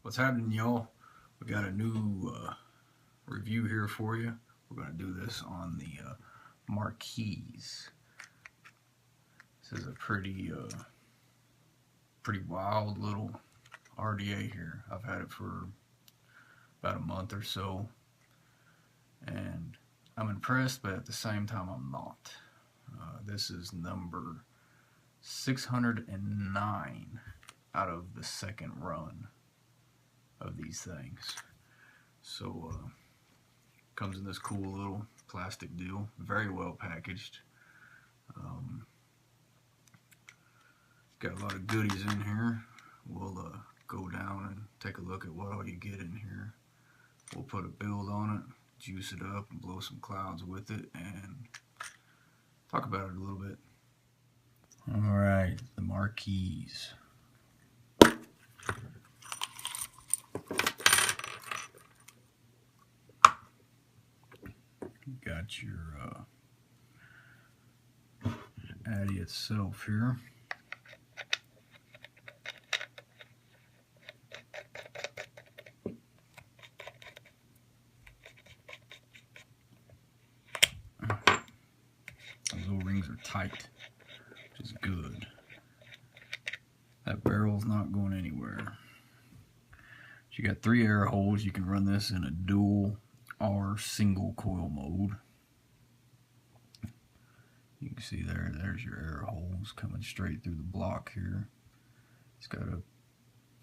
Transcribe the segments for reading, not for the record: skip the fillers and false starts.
What's happening, y'all? We got a new review here for you. We're going to do this on the Marquis. This is a pretty wild little RDA here. I've had it for about a month or so, and I'm impressed, but at the same time I'm not. This is number 609 out of the second run of these things. So comes in this cool little plastic deal, very well packaged. Got a lot of goodies in here. We'll go down and take a look at what all you get in here. We'll put a build on it, juice it up, and blow some clouds with it, and talk about it a little bit. Alright, the Marquis. Got your Addy itself here. Those O-rings are tight, which is good. That barrel's not going anywhere. You got 3 air holes. You can run this in a dual or single coil mode. You can see there's your air holes coming straight through the block here. It's got a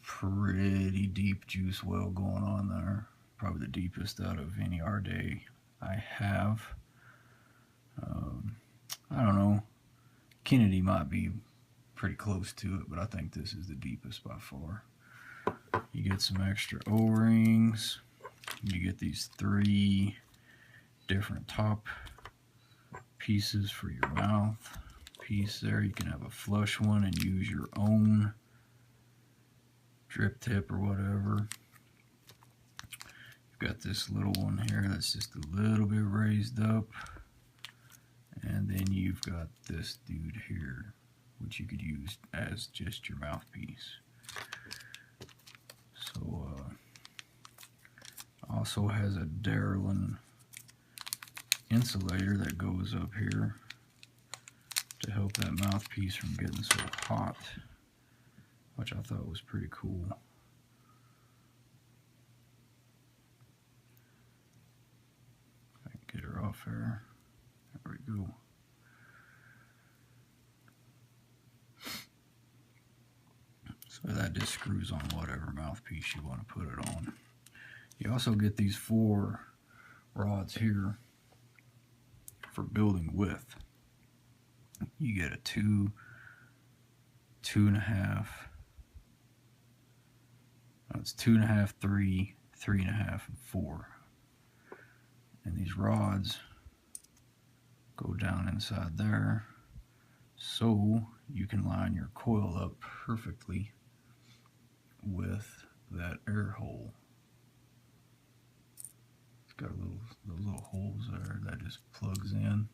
pretty deep juice well going on there. Probably the deepest out of any RDA I have. I don't know. Kennedy might be pretty close to it, but I think this is the deepest by far. You get some extra O-rings. You get these 3 different top pieces for your mouth piece there. You can have a flush one and use your own drip tip or whatever. You've got this little one here that's just a little bit raised up. And then you've got this dude here, which you could use as just your mouthpiece. So, also has a Darlin insulator that goes up here to help that mouthpiece from getting so hot, which I thought was pretty cool. I can get her off there. There we go. So that just screws on whatever mouthpiece you want to put it on. You also get these 4 rods here for building width. You get a 2, 2.5. No, it's 2.5, 3, 3.5, and 4. And these rods go down inside there, so you can line your coil up perfectly with that air hole. It's got those little holes there that just plugs in.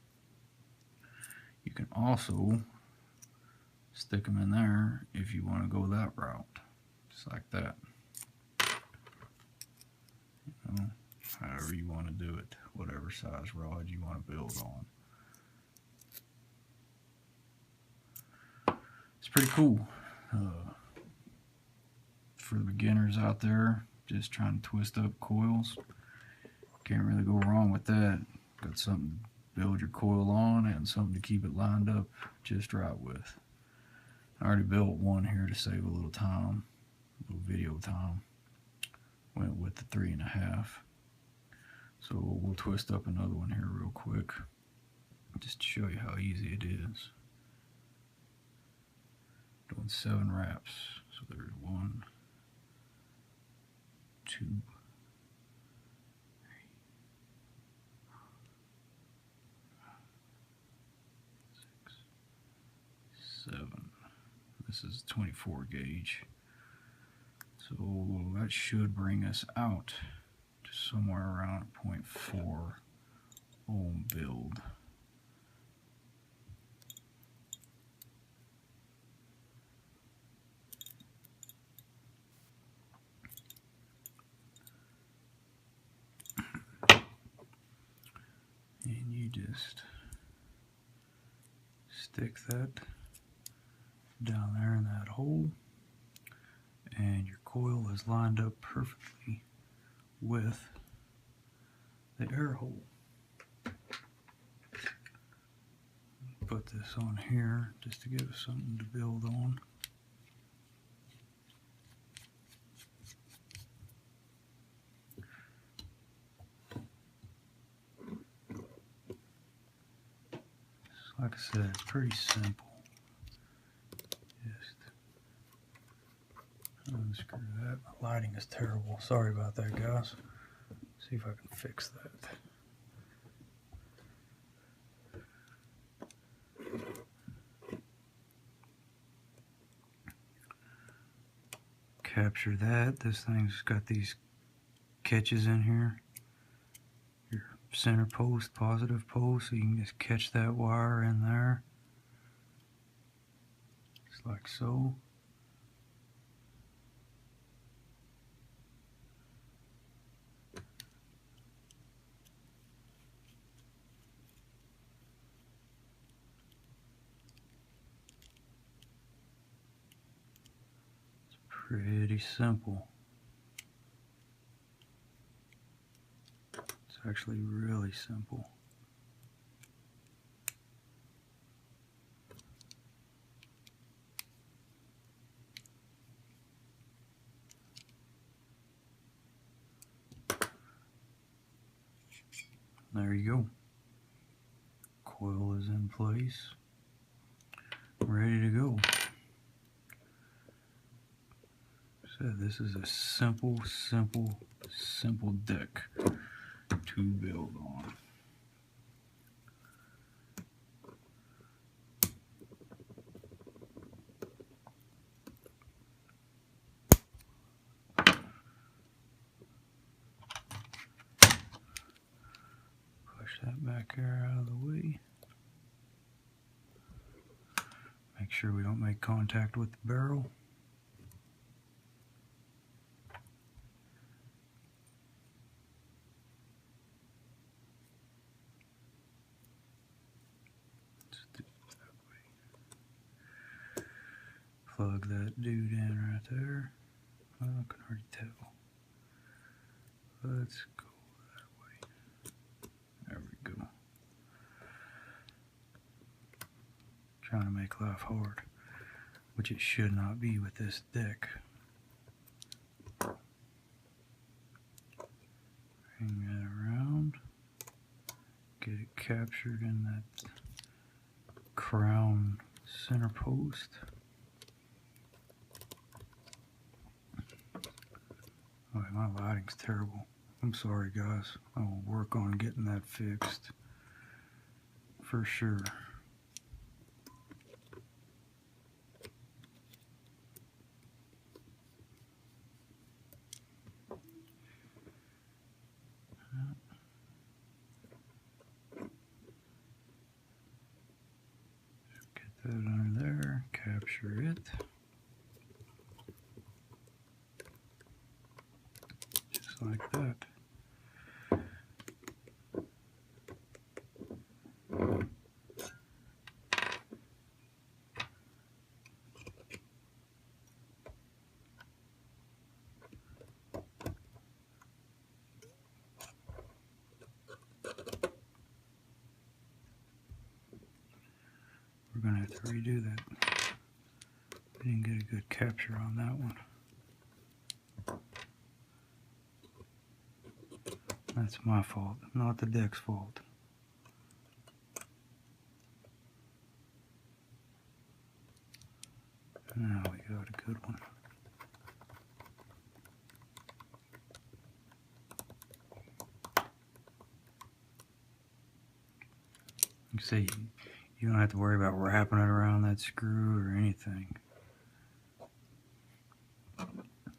You can also stick them in there if you want to go that route, just like that. You know, however you want to do it, whatever size rod you want to build on. It's pretty cool. For the beginners out there just trying to twist up coils, can't really go wrong with that. Got something to build your coil on and something to keep it lined up just right with. I already built one here to save a little time, a little video time. Went with the 3.5. So we'll twist up another one here real quick, just to show you how easy it is. Doing 7 wraps. So there's 1, 2, 3, 7. This is 24 gauge. So that should bring us out to somewhere around 0.4 ohm build. And you just stick that down there in that hole, and your coil is lined up perfectly with the air hole. Put this on here just to give us something to build on. Like I said, it's pretty simple. Just unscrew that. My lighting is terrible. Sorry about that, guys. See if I can fix that. Capture that. This thing's got these catches in here. Your center post, positive post, so you can just catch that wire in there. Just like so. It's pretty simple. It's actually really simple. There you go. Coil is in place. Ready to go. So this is a simple deck to build on. Push that back there out of the way. Make sure we don't make contact with the barrel. Plug that dude in right there. Well, I can already tell. Let's go that way. There we go. Trying to make life hard, which it should not be with this deck. Bring that around. Get it captured in that crown center post. Alright, my lighting's terrible. I'm sorry, guys. I will work on getting that fixed for sure. Get that under there, capture it. Like that. We're going to have to redo that. We didn't get a good capture on that one. That's my fault, not the deck's fault. Now we got a good one. You see, you don't have to worry about wrapping it around that screw or anything.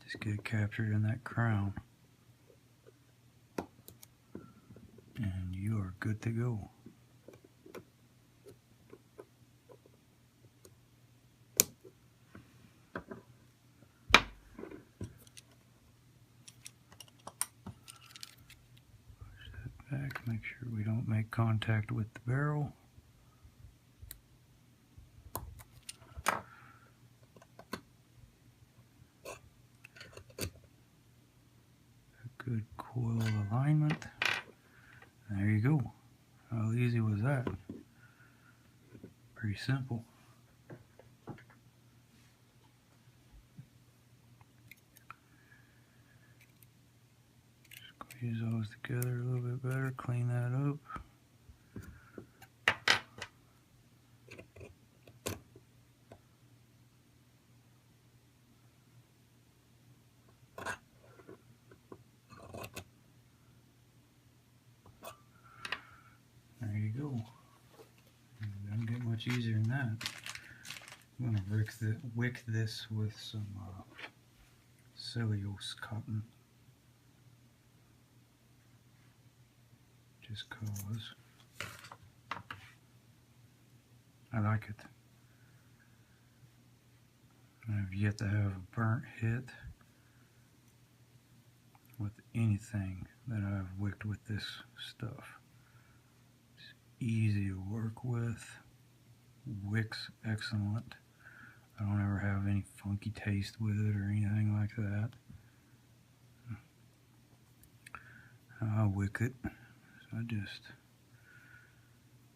Just get it captured in that crown. And you are good to go. Push that back Make sure we don't make contact with the barrel. A good coil alignment. There you go. How easy was that? Pretty simple. Squeeze those together a little bit better, clean that up. There you go. It doesn't get much easier than that. I'm going to wick this with some cellulose cotton. Just cause I like it. I've yet to have a burnt hit with anything that I've wicked with this stuff. It's easy to work with, wicks excellent. I don't ever have any funky taste with it or anything like that. I'll wick it. So I just,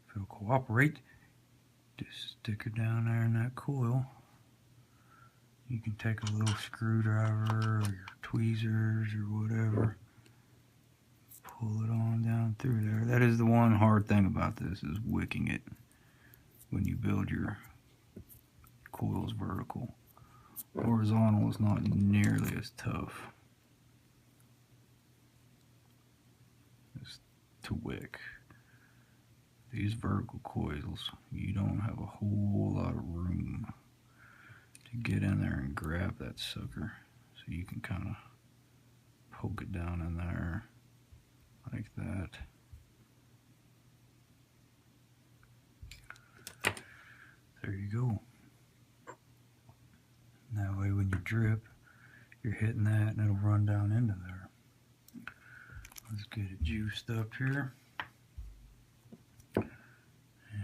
if it'll cooperate, just stick it down there in that coil. You can take a little screwdriver or your tweezers or whatever, pull it on down through there. That is the one hard thing about this, is wicking it when you build your coils vertical. Horizontal is not nearly as tough as to wick. These vertical coils, you don't have a whole lot of room to get in there and grab that sucker. So you can kind of poke it down in there like that. There you go. That way when you drip, you're hitting that and it'll run down into there. Let's get it juiced up here.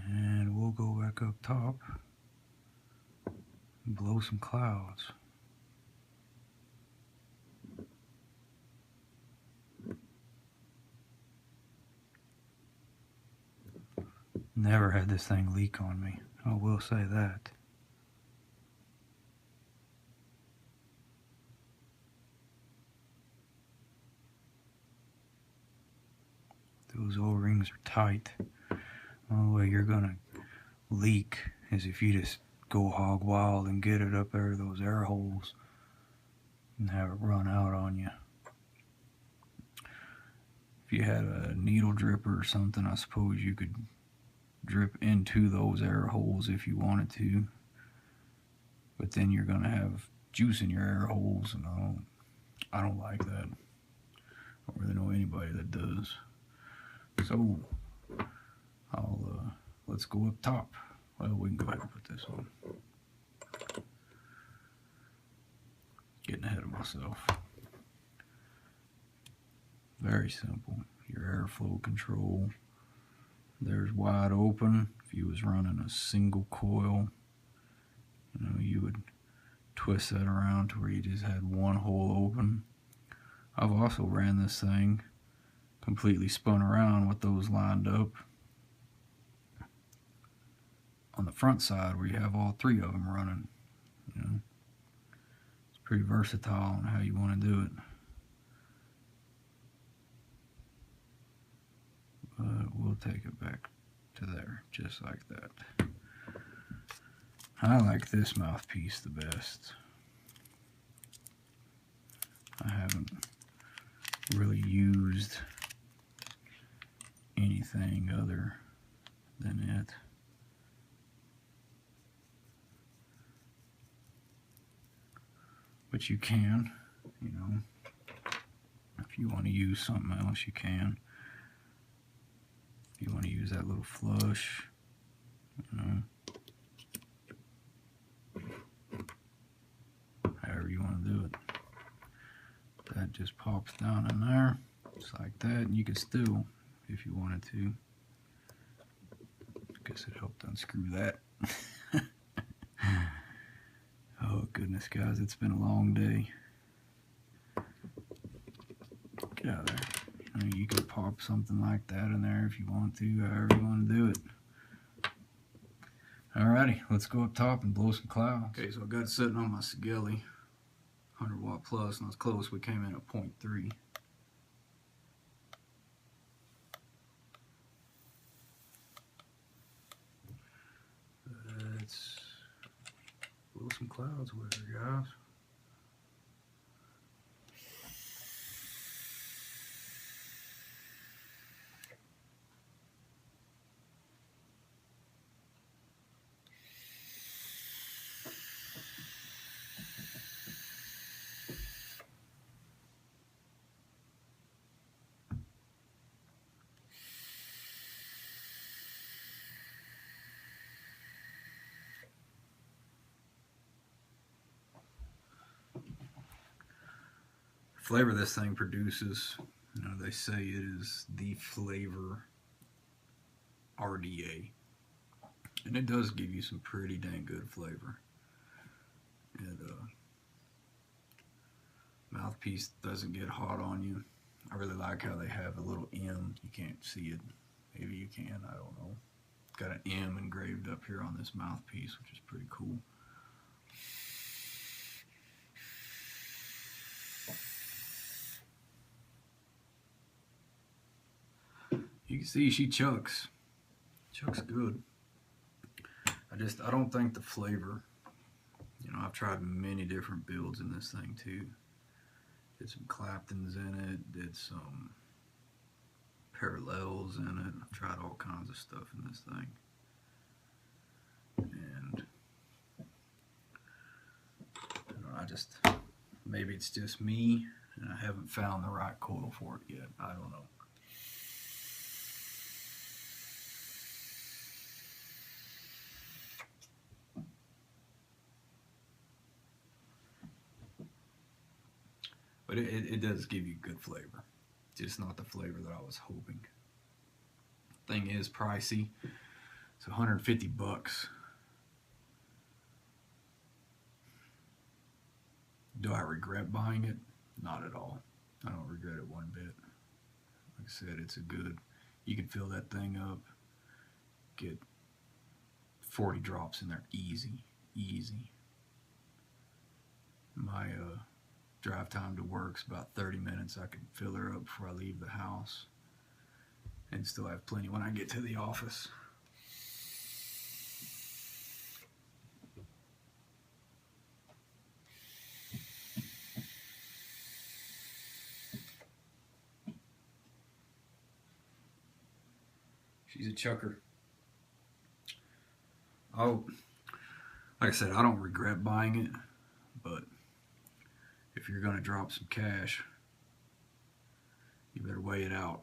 And we'll go back up top and blow some clouds. Never had this thing leak on me, I will say that. Those O-rings are tight. The only way you're gonna leak is if you just go hog wild and get it up there to those air holes and have it run out on you. If you had a needle dripper or something, I suppose you could drip into those air holes if you wanted to, but then you're gonna have juice in your air holes, and I don't like that. I don't really know anybody that does. So let's go up top. Well, we can go ahead and put this on. Getting ahead of myself. Very simple. Your airflow control. There's wide open. If you was running a single coil, you would twist that around to where you just had one hole open. I've also ran this thing completely spun around with those lined up on the front side where you have all three of them running. It's pretty versatile on how you want to do it. But we'll take it back to there, just like that. I like this mouthpiece the best. I haven't really used anything other than it. But you can, if you want to use something else, you can. If you want to use that little flush, however you want to do it. That just pops down in there, just like that, and you can still if you wanted to. Guess it helped unscrew that. Oh goodness, guys, it's been a long day. Get out of there. I mean, you can pop something like that in there if you want to, however you want to do it. Alrighty, let's go up top and blow some clouds. Okay, so I got it sitting on my Sigelli, 100 watt plus, and I was close. We came in at 0.3. Let's blow some clouds with her, guys. Flavor this thing produces, you know, they say it is the flavor RDA, and it does give you some pretty dang good flavor. And mouthpiece doesn't get hot on you. I really like how they have a little M. You can't see it, maybe you can, I don't know. It's got an M engraved up here on this mouthpiece, which is pretty cool. You can see she chucks good. I don't think the flavor, you know, I've tried many different builds in this thing too. Did some Claptons in it, did some Parallels in it. I've tried all kinds of stuff in this thing. And you know, maybe it's just me and I haven't found the right coil for it yet. I don't know. But it does give you good flavor. Just not the flavor that I was hoping. Thing is pricey. It's 150 bucks. Do I regret buying it? Not at all. I don't regret it one bit. Like I said, it's a good, you can fill that thing up, get 40 drops in there easy. My drive time to work's about 30 minutes. I can fill her up before I leave the house and still have plenty when I get to the office. She's a chucker. Oh, like I said, I don't regret buying it, but if you're going to drop some cash, you better weigh it out.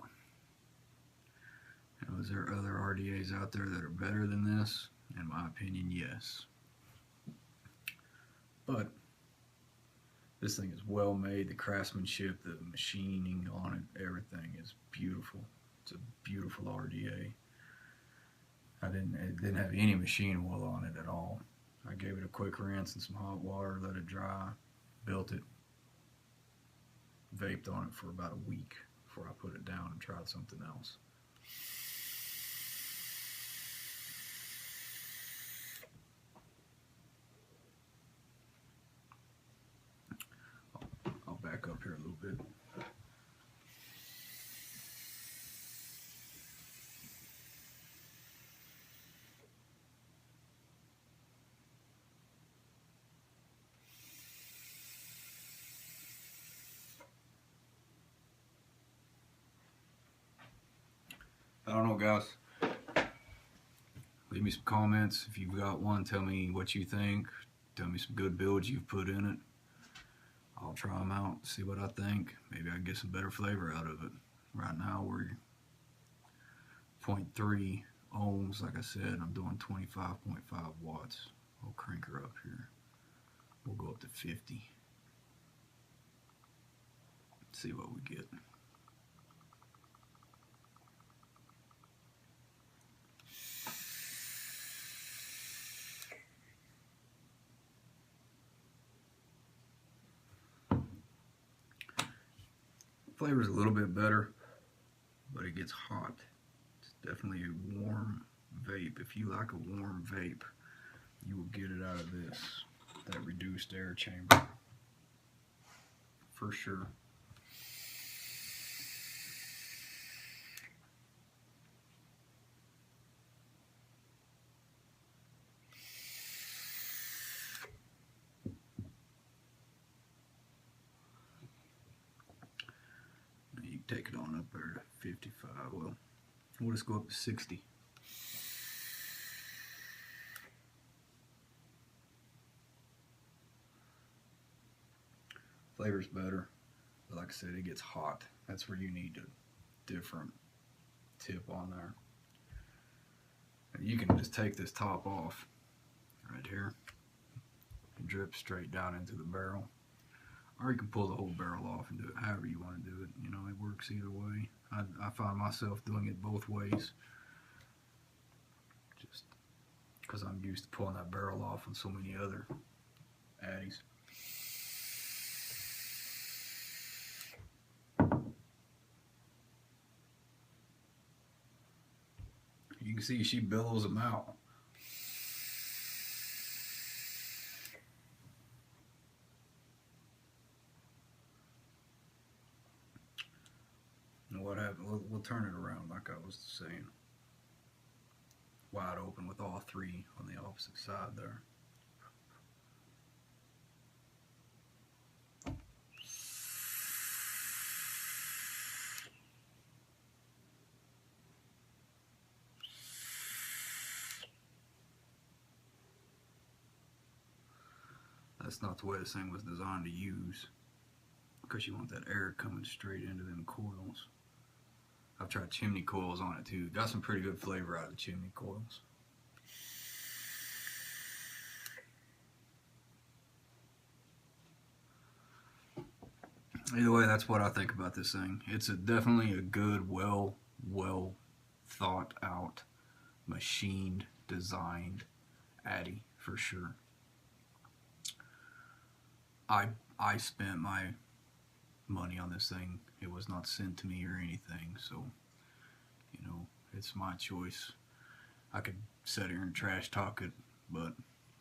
You know, is there other RDAs out there that are better than this? In my opinion, yes. But this thing is well made. The craftsmanship, the machining on it, everything is beautiful. It's a beautiful RDA. It didn't have any machine oil on it at all. I gave it a quick rinse in some hot water, let it dry, built it, vaped on it for about a week before I put it down and tried something else. I'll back up here a little bit. I don't know, guys. Leave me some comments if you've got one. Tell me what you think. Tell me some good builds you've put in it. I'll try them out, see what I think. Maybe I can get some better flavor out of it. Right now we're 0.3 ohms. Like I said, I'm doing 25.5 watts. I'll crank her up here. We'll go up to 50. See what we get. Flavor's a little bit better, but it gets hot. It's definitely a warm vape. If you like a warm vape, you will get it out of this, that reduced air chamber, for sure. You can take it on up there to 55. Well, we'll just go up to 60. Flavor's better, but like I said, it gets hot. That's where you need a different tip on there. And you can just take this top off right here and drip straight down into the barrel, or you can pull the whole barrel off and do it however you want to do it. You know, it works either way. I find myself doing it both ways, just because I'm used to pulling that barrel off on so many other addies. You can see she billows them out. And what happened? We'll turn it around like I was saying. Wide open with all three on the opposite side there. That's not the way this thing was designed to use, because you want that air coming straight into them coils. I've tried chimney coils on it too. Got some pretty good flavor out of the chimney coils. Either way, that's what I think about this thing. It's definitely a good, well thought out, machined, designed addy for sure. I spent my money on this thing. It was not sent to me or anything, so you know, it's my choice. I could sit here and trash talk it, but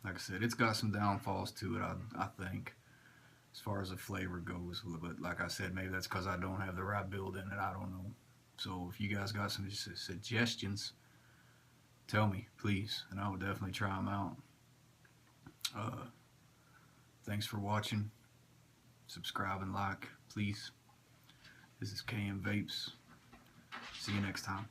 like I said, it's got some downfalls to it, I think, as far as the flavor goes. But like I said, maybe that's because I don't have the right build in it. I don't know. So if you guys got some suggestions, tell me, please, and I will definitely try them out. Thanks for watching. Subscribe and like, please. This is KMVapes. See you next time.